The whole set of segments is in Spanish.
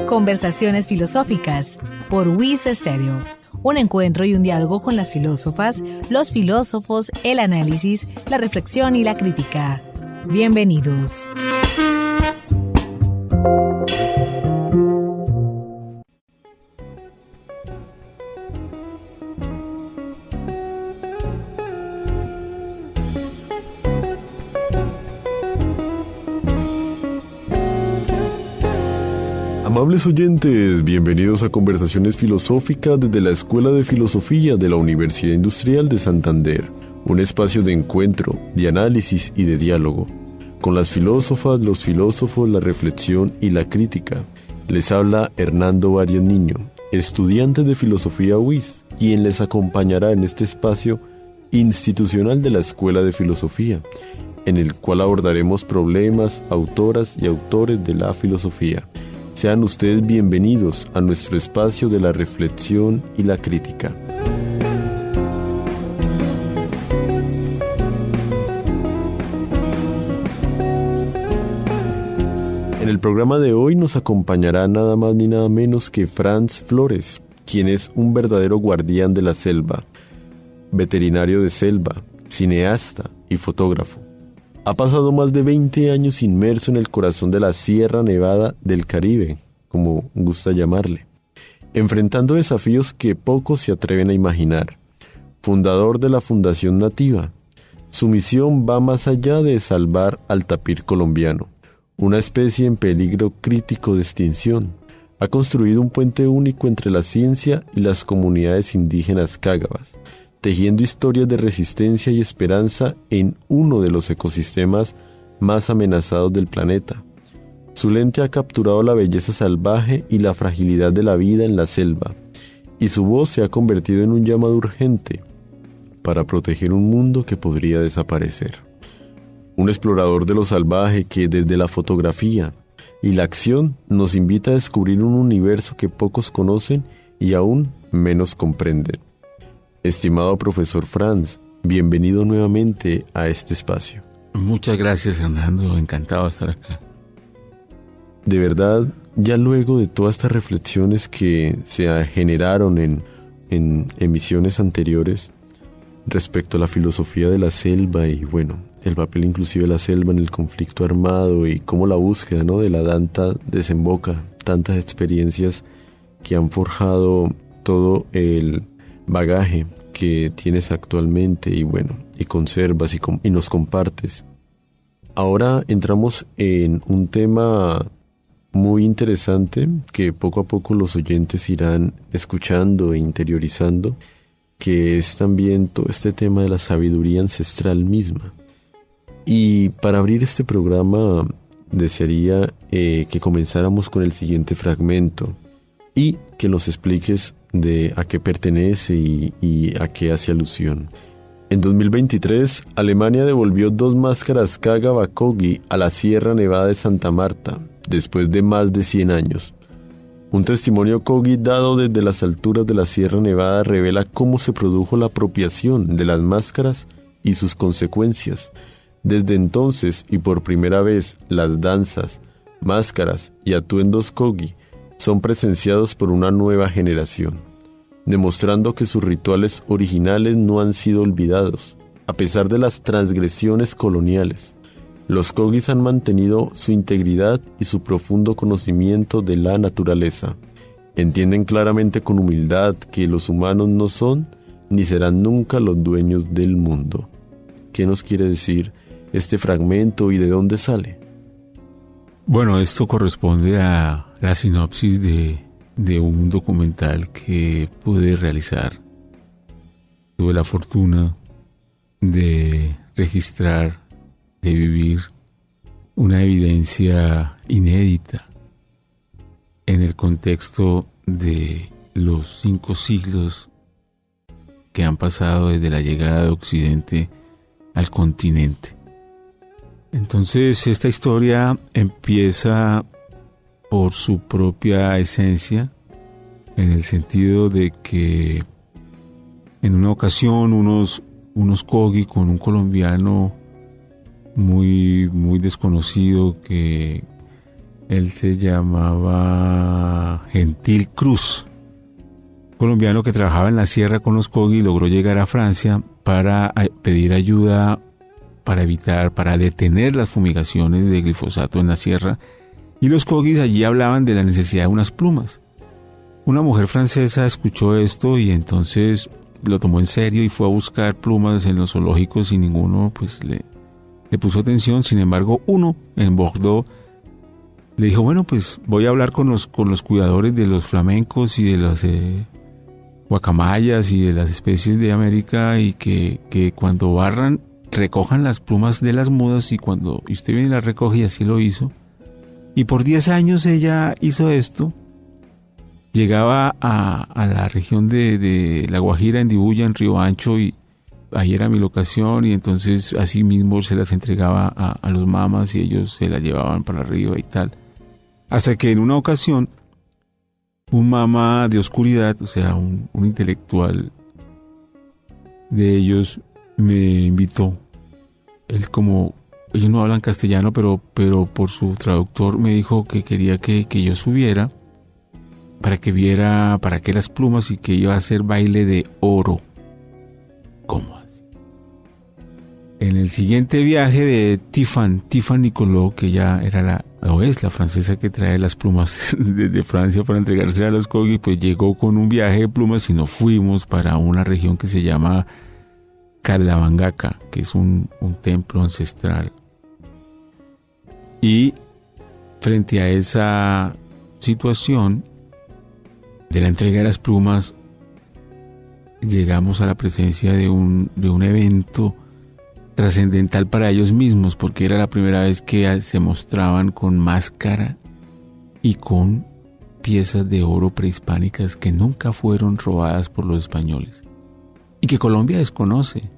Conversaciones filosóficas por WIS Estéreo. Un encuentro y un diálogo con las filósofas, los filósofos, el análisis, la reflexión y la crítica. Bienvenidos. Amables oyentes, bienvenidos a Conversaciones Filosóficas desde la Escuela de Filosofía de la Universidad Industrial de Santander, un espacio de encuentro, de análisis y de diálogo, con las filósofas, los filósofos, la reflexión y la crítica. Les habla Hernando Arias Niño, estudiante de Filosofía UIS, quien les acompañará en este espacio institucional de la Escuela de Filosofía, en el cual abordaremos problemas, autoras y autores de la filosofía. Sean ustedes bienvenidos a nuestro espacio de la reflexión y la crítica. En el programa de hoy nos acompañará nada más ni nada menos que Franz Flores, quien es un verdadero guardián de la selva, veterinario de selva, cineasta y fotógrafo. Ha pasado más de 20 años inmerso en el corazón de la Sierra Nevada del Caribe, como gusta llamarle, enfrentando desafíos que pocos se atreven a imaginar. Fundador de la Fundación Nativa, su misión va más allá de salvar al tapir colombiano, una especie en peligro crítico de extinción. Ha construido un puente único entre la ciencia y las comunidades indígenas cágabas, tejiendo historias de resistencia y esperanza en uno de los ecosistemas más amenazados del planeta. Su lente ha capturado la belleza salvaje y la fragilidad de la vida en la selva, y su voz se ha convertido en un llamado urgente para proteger un mundo que podría desaparecer. Un explorador de lo salvaje que desde la fotografía y la acción nos invita a descubrir un universo que pocos conocen y aún menos comprenden. Estimado profesor Franz, bienvenido nuevamente a este espacio. Muchas gracias, Fernando. Encantado de estar acá. De verdad, ya luego de todas estas reflexiones que se generaron en emisiones anteriores respecto a la filosofía de la selva y, bueno, el papel inclusive de la selva en el conflicto armado y cómo la búsqueda, ¿no?, de la danta desemboca tantas experiencias que han forjado todo el bagaje que tienes actualmente y bueno, y conservas y nos compartes. Ahora entramos en un tema muy interesante que poco a poco los oyentes irán escuchando e interiorizando, que es también todo este tema de la sabiduría ancestral misma. Y para abrir este programa desearía que comenzáramos con el siguiente fragmento y que nos expliques de a qué pertenece y a qué hace alusión. En 2023, Alemania devolvió 2 máscaras Kaga Kogi a la Sierra Nevada de Santa Marta, después de más de 100 años. Un testimonio Kogi dado desde las alturas de la Sierra Nevada revela cómo se produjo la apropiación de las máscaras y sus consecuencias. Desde entonces, y por primera vez, las danzas, máscaras y atuendos Kogi son presenciados por una nueva generación, demostrando que sus rituales originales no han sido olvidados, a pesar de las transgresiones coloniales. Los Kogis han mantenido su integridad y su profundo conocimiento de la naturaleza. Entienden claramente con humildad que los humanos no son ni serán nunca los dueños del mundo. ¿Qué nos quiere decir este fragmento y de dónde sale? Bueno, esto corresponde a la sinopsis de un documental que pude realizar. Tuve la fortuna de registrar, de vivir una evidencia inédita en el contexto de los 5 siglos que han pasado desde la llegada de Occidente al continente. Entonces, esta historia empieza por su propia esencia, en el sentido de que en una ocasión unos Kogi con un colombiano muy muy desconocido, que él se llamaba Gentil Cruz, colombiano que trabajaba en la sierra con los Kogi y logró llegar a Francia para pedir ayuda para detener las fumigaciones de glifosato en la sierra, y los Kogis allí hablaban de la necesidad de unas plumas. Una mujer francesa escuchó esto y entonces lo tomó en serio y fue a buscar plumas en los zoológicos y ninguno pues le puso atención. Sin embargo, uno en Bordeaux le dijo, bueno, pues voy a hablar con los cuidadores de los flamencos y de las guacamayas y de las especies de América, y que cuando barran recojan las plumas de las mudas, y cuando usted viene y las recoge, y así lo hizo. Y por 10 años ella hizo esto. Llegaba a la región de La Guajira, en Dibuya, en Río Ancho, y ahí era mi locación, y entonces así mismo se las entregaba a los mamas y ellos se las llevaban para arriba y tal. Hasta que en una ocasión un mama de oscuridad, o sea, un intelectual de ellos, me invitó. Él, como ellos no hablan castellano, pero por su traductor me dijo que quería que yo subiera para que viera para qué las plumas y que iba a hacer baile de oro. ¿Cómo así? En el siguiente viaje de Tiffany Nicoló, que ya era es la francesa que trae las plumas desde Francia para entregarse a los Kogi, pues llegó con un viaje de plumas y nos fuimos para una región que se llama Calavangaka, que es un templo ancestral. Y frente a esa situación de la entrega de las plumas, llegamos a la presencia de un evento trascendental para ellos mismos, porque era la primera vez que se mostraban con máscara y con piezas de oro prehispánicas que nunca fueron robadas por los españoles y que Colombia desconoce,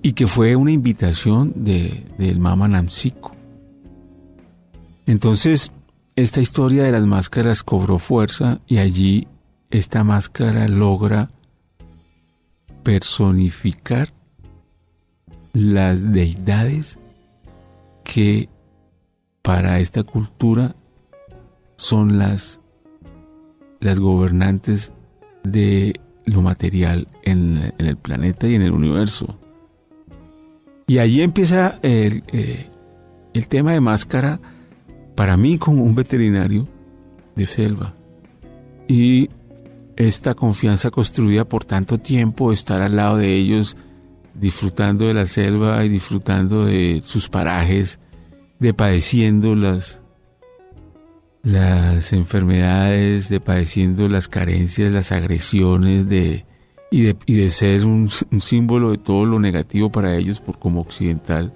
y que fue una invitación del Mama Namsico. Entonces, esta historia de las máscaras cobró fuerza, y allí esta máscara logra personificar las deidades que para esta cultura son las gobernantes de lo material en el planeta y en el universo. Y allí empieza el tema de máscara para mí como un veterinario de selva. Y esta confianza construida por tanto tiempo, estar al lado de ellos, disfrutando de la selva y disfrutando de sus parajes, de padeciendo las enfermedades, de padeciendo las carencias, las agresiones, y de ser un símbolo de todo lo negativo para ellos como occidental.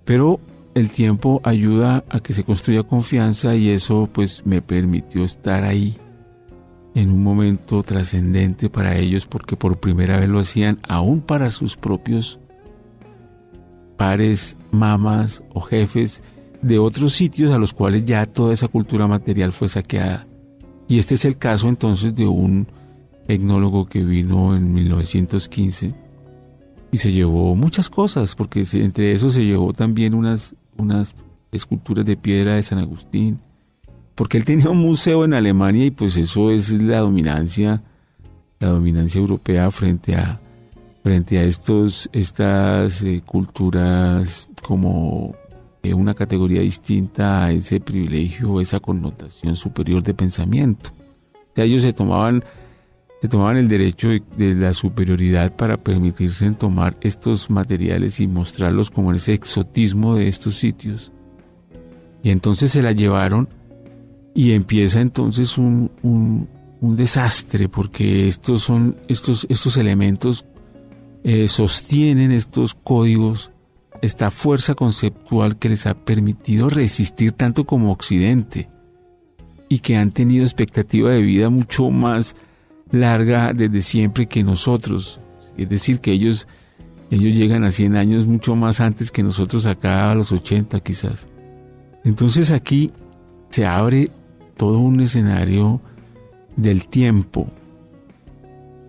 Pero el tiempo ayuda a que se construya confianza, y eso pues me permitió estar ahí en un momento trascendente para ellos, porque por primera vez lo hacían aún para sus propios pares, mamas o jefes de otros sitios a los cuales ya toda esa cultura material fue saqueada. Y este es el caso entonces de un etnólogo que vino en 1915 y se llevó muchas cosas, porque entre eso se llevó también unas esculturas de piedra de San Agustín, porque él tenía un museo en Alemania, y pues eso es la dominancia europea frente a estas culturas, como una categoría distinta a ese privilegio, esa connotación superior de pensamiento. O sea, ellos se tomaban el derecho de la superioridad para permitirse tomar estos materiales y mostrarlos como ese exotismo de estos sitios. Y entonces se la llevaron, y empieza entonces un desastre, porque estos elementos sostienen estos códigos, esta fuerza conceptual que les ha permitido resistir tanto como Occidente, y que han tenido expectativa de vida mucho más larga desde siempre que nosotros. Es decir, que ellos llegan a 100 años mucho más antes que nosotros, acá a los 80 quizás. Entonces aquí se abre todo un escenario del tiempo,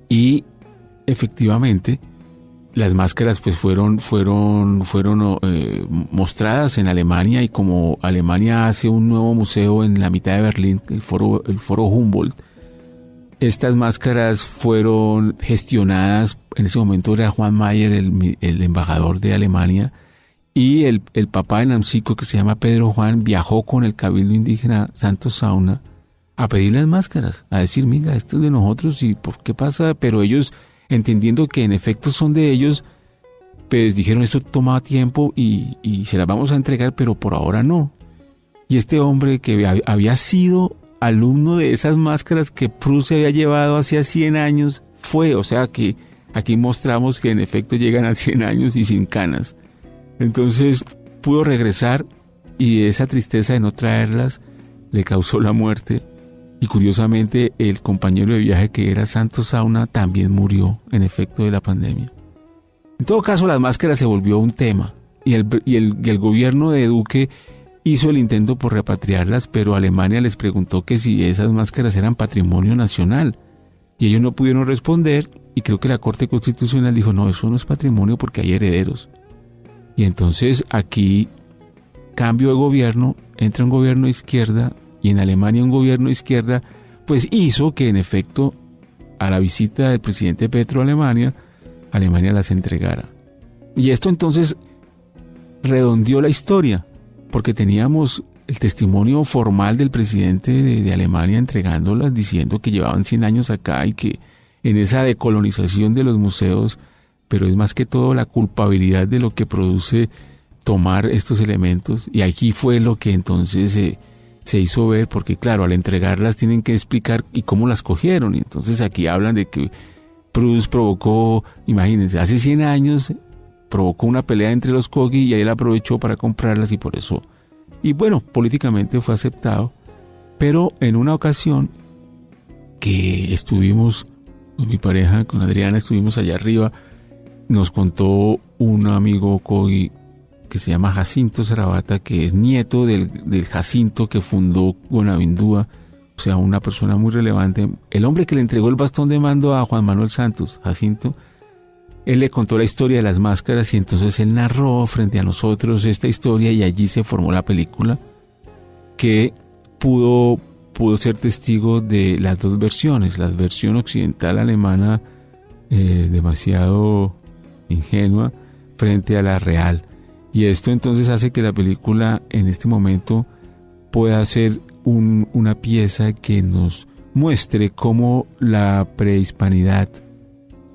y efectivamente las máscaras pues fueron mostradas en Alemania, y como Alemania hace un nuevo museo en la mitad de Berlín, el foro Humboldt, estas máscaras fueron gestionadas. En ese momento era Juan Mayer el embajador de Alemania, y el papá de Namcico, que se llama Pedro Juan, viajó con el cabildo indígena Santos Sauna a pedir las máscaras, a decir, mira, esto es de nosotros y ¿por qué pasa? Pero ellos, entendiendo que en efecto son de ellos, pues dijeron, esto toma tiempo y se las vamos a entregar, pero por ahora no. Y este hombre que había sido alumno de esas máscaras que Proust se había llevado hacía 100 años, fue, o sea que aquí mostramos que en efecto llegan a 100 años y sin canas. Entonces pudo regresar, y esa tristeza de no traerlas le causó la muerte. Y curiosamente el compañero de viaje, que era Santos Sauna, también murió en efecto de la pandemia. En todo caso, las máscaras se volvió un tema, y el gobierno de Duque hizo el intento por repatriarlas, pero Alemania les preguntó que si esas máscaras eran patrimonio nacional, y ellos no pudieron responder, y creo que la Corte Constitucional dijo, no, eso no es patrimonio porque hay herederos. Y entonces aquí cambio de gobierno, entra un gobierno de izquierda, y en Alemania un gobierno de izquierda, pues hizo que en efecto a la visita del presidente Petro a Alemania las entregara. Y esto entonces redondeó la historia, porque teníamos el testimonio formal del presidente de Alemania entregándolas, diciendo que llevaban 100 años acá y que en esa decolonización de los museos, pero es más que todo la culpabilidad de lo que produce tomar estos elementos. Y aquí fue lo que entonces se hizo ver, porque claro, al entregarlas tienen que explicar y cómo las cogieron. Y entonces aquí hablan de que Proust provocó, imagínense, hace 100 años provocó una pelea entre los Kogi y él aprovechó para comprarlas, y por eso, y bueno, políticamente fue aceptado. Pero en una ocasión que estuvimos con mi pareja, con Adriana, estuvimos allá arriba, nos contó un amigo Kogi que se llama Jacinto Sarabata, que es nieto del Jacinto que fundó Buenavindúa, o sea, una persona muy relevante, el hombre que le entregó el bastón de mando a Juan Manuel Santos, Jacinto. Él le contó la historia de las máscaras, y entonces él narró frente a nosotros esta historia, y allí se formó la película, que pudo ser testigo de las dos versiones, la versión occidental alemana demasiado ingenua frente a la real. Y esto entonces hace que la película en este momento pueda ser una pieza que nos muestre cómo la prehispanidad,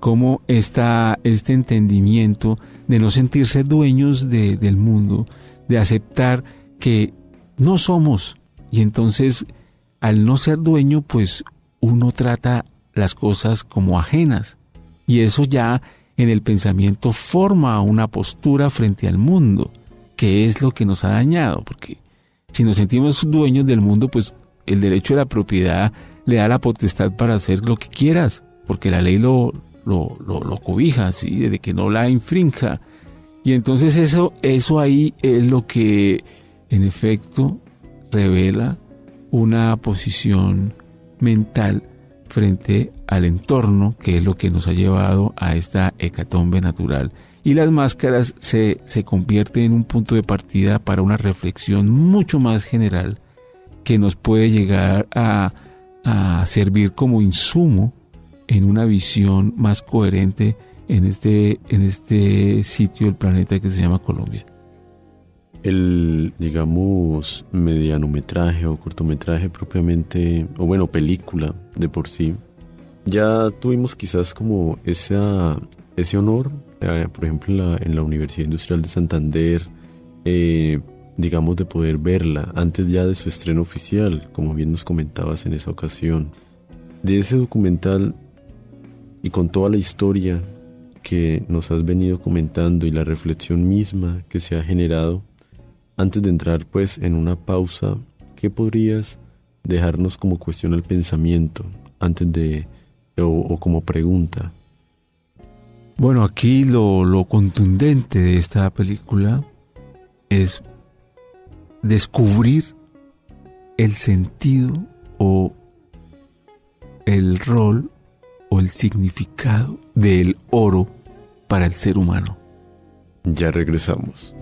cómo este entendimiento de no sentirse dueños del mundo, de aceptar que no somos, y entonces al no ser dueño, pues uno trata las cosas como ajenas, y eso ya en el pensamiento forma una postura frente al mundo, que es lo que nos ha dañado, porque si nos sentimos dueños del mundo, pues el derecho de la propiedad le da la potestad para hacer lo que quieras, porque la ley lo cobija, ¿sí? Desde que no la infrinja. Y entonces eso ahí es lo que en efecto revela una posición mental frente al entorno, que es lo que nos ha llevado a esta hecatombe natural. Y las máscaras se convierten en un punto de partida para una reflexión mucho más general, que nos puede llegar a servir como insumo en una visión más coherente en este sitio del planeta que se llama Colombia. El, digamos, medianometraje o cortometraje propiamente, o bueno, película de por sí, ya tuvimos quizás como ese honor, por ejemplo, en la Universidad Industrial de Santander, digamos, de poder verla antes ya de su estreno oficial, como bien nos comentabas en esa ocasión. De ese documental, y con toda la historia que nos has venido comentando y la reflexión misma que se ha generado, antes de entrar pues en una pausa, ¿qué podrías dejarnos como cuestión al pensamiento antes de o como pregunta? Bueno, aquí lo contundente de esta película es descubrir el sentido o el rol o el significado del oro para el ser humano. Ya regresamos.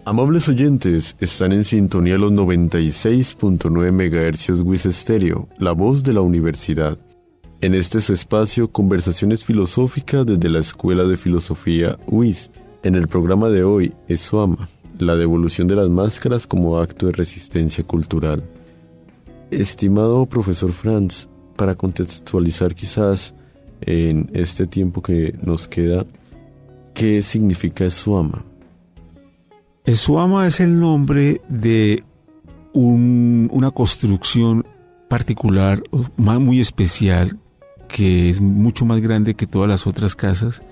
Amables oyentes, están en sintonía los 96.9 MHz WIS Estéreo, la voz de la universidad. En este su espacio, Conversaciones Filosóficas desde la Escuela de Filosofía WIS. En el programa de hoy, ESUAMA, la devolución de las máscaras como acto de resistencia cultural. Estimado profesor Franz, para contextualizar quizás en este tiempo que nos queda, ¿qué significa ESUAMA? ESUAMA es el nombre de una construcción particular, muy especial, que es mucho más grande que todas las otras casas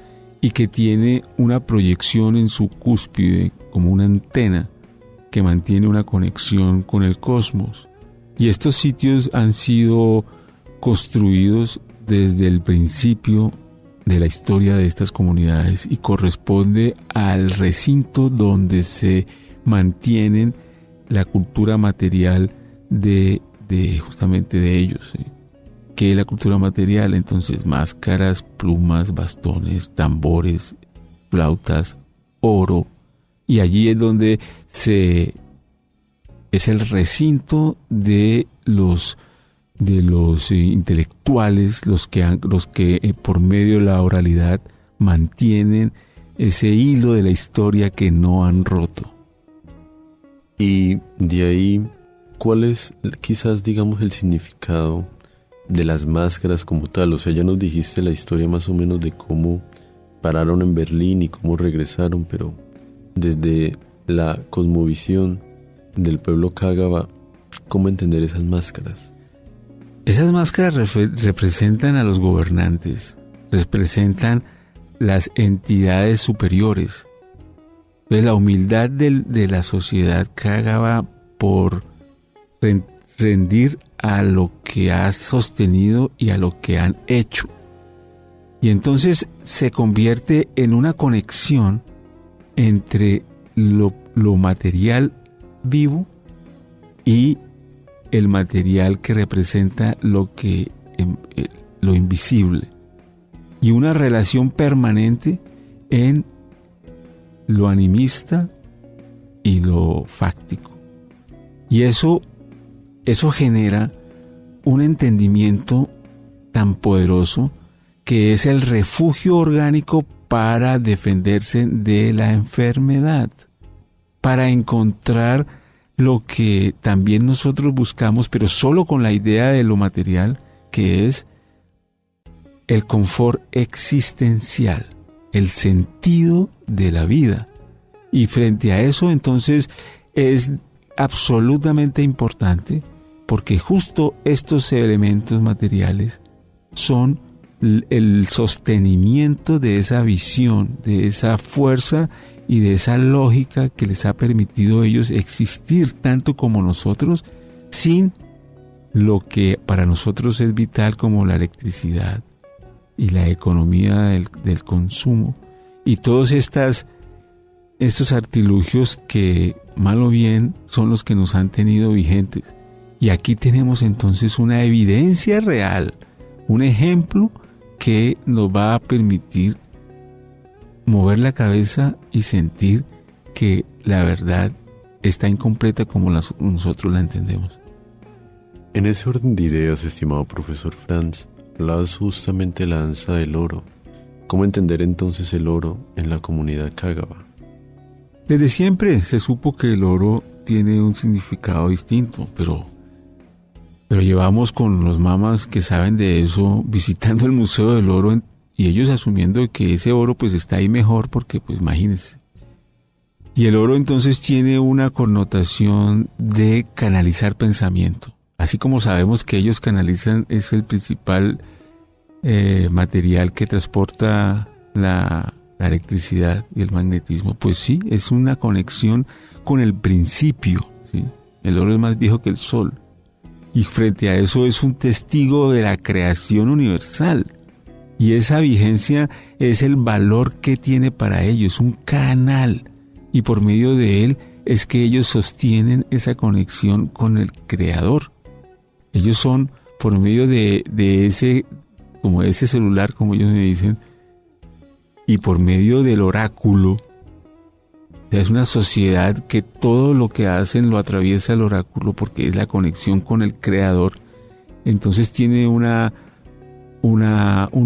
y que tiene una proyección en su cúspide como una antena que mantiene una conexión con el cosmos. Y estos sitios han sido construidos desde el principio de la historia de estas comunidades y corresponde al recinto donde se mantienen la cultura material de justamente de ellos. ¿Qué es la cultura material? Entonces, máscaras, plumas, bastones, tambores, flautas, oro, y allí es donde es el recinto de los intelectuales, los que por medio de la oralidad mantienen ese hilo de la historia que no han roto. Y de ahí, ¿cuál es quizás, digamos, el significado de las máscaras como tal? O sea, ya nos dijiste la historia más o menos de cómo pararon en Berlín y cómo regresaron, pero desde la cosmovisión del pueblo Kagaba, ¿cómo entender esas máscaras? Esas máscaras representan a los gobernantes, representan las entidades superiores. Entonces, la humildad de la sociedad Kagaba por rendir a lo que ha sostenido y a lo que han hecho. Y entonces se convierte en una conexión entre lo material vivo y el material que representa lo invisible, y una relación permanente en lo animista y lo fáctico. Y eso genera un entendimiento tan poderoso que es el refugio orgánico para defenderse de la enfermedad, para encontrar lo que también nosotros buscamos, pero solo con la idea de lo material, que es el confort existencial, el sentido de la vida. Y frente a eso, entonces, es absolutamente importante, porque justo estos elementos materiales son el sostenimiento de esa visión, de esa fuerza y de esa lógica que les ha permitido a ellos existir tanto como nosotros, sin lo que para nosotros es vital, como la electricidad y la economía del consumo, y todos estos artilugios que, mal o bien, son los que nos han tenido vigentes. Y aquí tenemos entonces una evidencia real, un ejemplo que nos va a permitir mover la cabeza y sentir que la verdad está incompleta como nosotros la entendemos. En ese orden de ideas, estimado profesor Franz, hablabas justamente de la danza del oro. ¿Cómo entender entonces el oro en la comunidad cágaba? Desde siempre se supo que el oro tiene un significado distinto, pero llevamos con los mamas que saben de eso visitando el Museo del Oro y ellos asumiendo que ese oro pues está ahí mejor porque pues imagínense. Y el oro entonces tiene una connotación de canalizar pensamiento. Así como sabemos que ellos canalizan, es el principal material que transporta la electricidad y el magnetismo. Pues sí, es una conexión con el principio, ¿sí? El oro es más viejo que el sol. Y frente a eso es un testigo de la creación universal. Y esa vigencia es el valor que tiene para ellos, un canal. Y por medio de él es que ellos sostienen esa conexión con el Creador. Ellos son, por medio de ese, como ese celular, como ellos me dicen, y por medio del oráculo. O sea, es una sociedad que todo lo que hacen lo atraviesa el oráculo porque es la conexión con el Creador. Entonces tiene un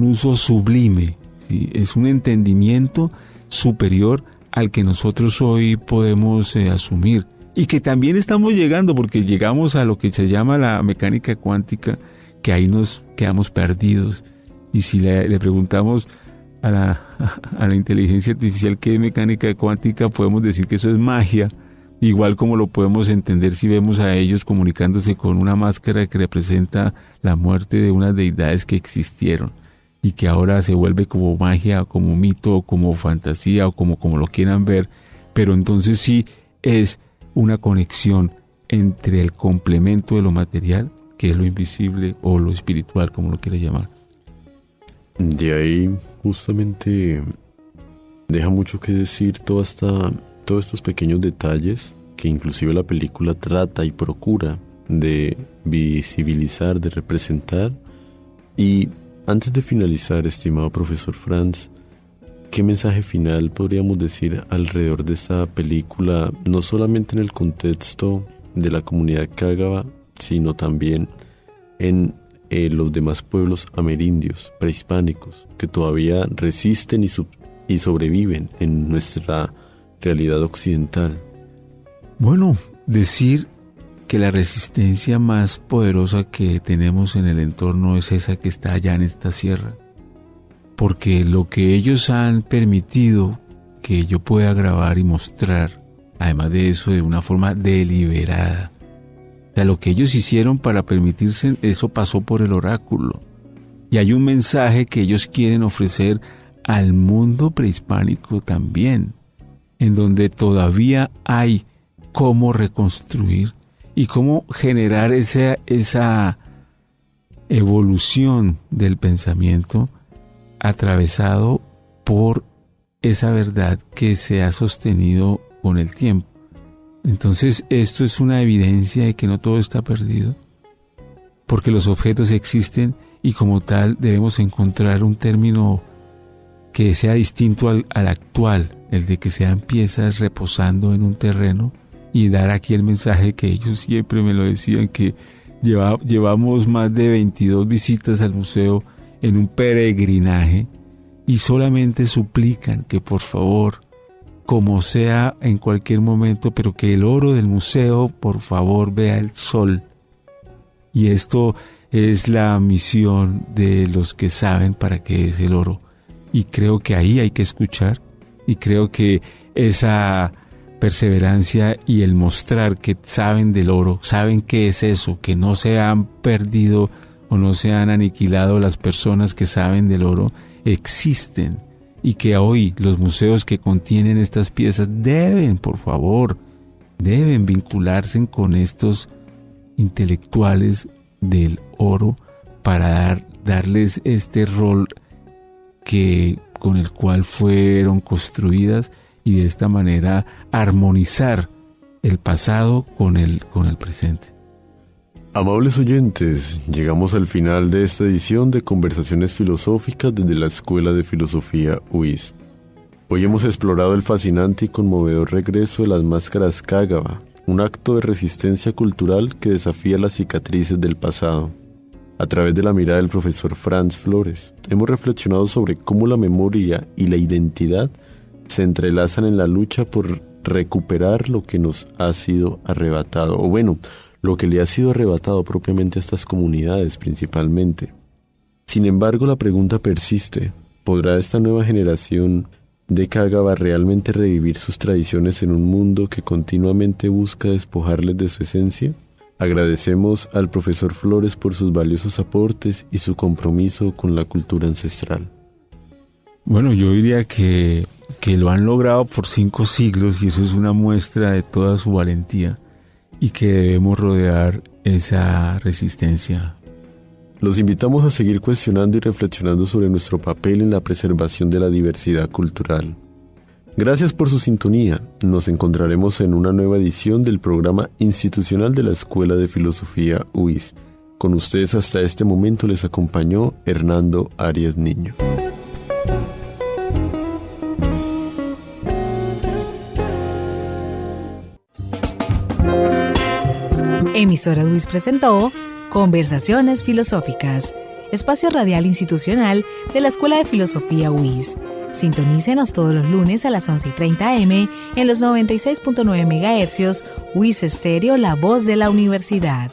uso sublime, ¿sí? Es un entendimiento superior al que nosotros hoy podemos asumir. Y que también estamos llegando, porque llegamos a lo que se llama la mecánica cuántica, que ahí nos quedamos perdidos. Y si le preguntamos a la inteligencia artificial qué es mecánica cuántica, podemos decir que eso es magia, igual como lo podemos entender si vemos a ellos comunicándose con una máscara que representa la muerte de unas deidades que existieron y que ahora se vuelve como magia, como mito, como fantasía o como lo quieran ver, pero entonces sí es una conexión entre el complemento de lo material, que es lo invisible o lo espiritual, como lo quiere llamar. De ahí justamente deja mucho que decir todos estos pequeños detalles que inclusive la película trata y procura de visibilizar, de representar. Y antes de finalizar, estimado profesor Franz, ¿qué mensaje final podríamos decir alrededor de esta película, no solamente en el contexto de la comunidad cágaba, sino también en los demás pueblos amerindios, prehispánicos, que todavía resisten y sobreviven en nuestra realidad occidental? Bueno, decir que la resistencia más poderosa que tenemos en el entorno es esa que está allá en esta sierra. Porque lo que ellos han permitido que yo pueda grabar y mostrar, además de eso, de una forma deliberada, o sea, lo que ellos hicieron para permitirse, eso pasó por el oráculo. Y hay un mensaje que ellos quieren ofrecer al mundo prehispánico también, en donde todavía hay cómo reconstruir y cómo generar esa evolución del pensamiento atravesado por esa verdad que se ha sostenido con el tiempo. Entonces esto es una evidencia de que no todo está perdido, porque los objetos existen y como tal debemos encontrar un término que sea distinto al actual, el de que sean piezas reposando en un terreno, y dar aquí el mensaje que ellos siempre me lo decían, que llevamos más de 22 visitas al museo en un peregrinaje y solamente suplican que por favor, como sea en cualquier momento, pero que el oro del museo por favor vea el sol. Y esto es la misión de los que saben para qué es el oro. Y creo que ahí hay que escuchar, y creo que esa perseverancia y el mostrar que saben del oro, saben qué es eso, que no se han perdido o no se han aniquilado las personas que saben del oro, existen, y que hoy los museos que contienen estas piezas deben, por favor, deben vincularse con estos intelectuales del oro para darles este rol con el cual fueron construidas, y de esta manera armonizar el pasado con el presente. Amables oyentes, llegamos al final de esta edición de Conversaciones Filosóficas desde la Escuela de Filosofía UIS. Hoy hemos explorado el fascinante y conmovedor regreso de las máscaras cágaba un acto de resistencia cultural que desafía las cicatrices del pasado. A través de la mirada del profesor Franz Flores, hemos reflexionado sobre cómo la memoria y la identidad se entrelazan en la lucha por recuperar lo que nos ha sido arrebatado, o bueno, lo que le ha sido arrebatado propiamente a estas comunidades principalmente. Sin embargo, la pregunta persiste: ¿podrá esta nueva generación de Cágaba realmente revivir sus tradiciones en un mundo que continuamente busca despojarles de su esencia? Agradecemos al profesor Flores por sus valiosos aportes y su compromiso con la cultura ancestral. Bueno, yo diría que lo han logrado por 5 siglos y eso es una muestra de toda su valentía y que debemos rodear esa resistencia. Los invitamos a seguir cuestionando y reflexionando sobre nuestro papel en la preservación de la diversidad cultural. Gracias por su sintonía. Nos encontraremos en una nueva edición del programa institucional de la Escuela de Filosofía UIS. Con ustedes hasta este momento les acompañó Hernando Arias Niño. Emisora UIS presentó Conversaciones Filosóficas, espacio radial institucional de la Escuela de Filosofía UIS. Sintonícenos todos los lunes a las 11:30 am en los 96.9 MHz, UIS Estéreo, la voz de la universidad.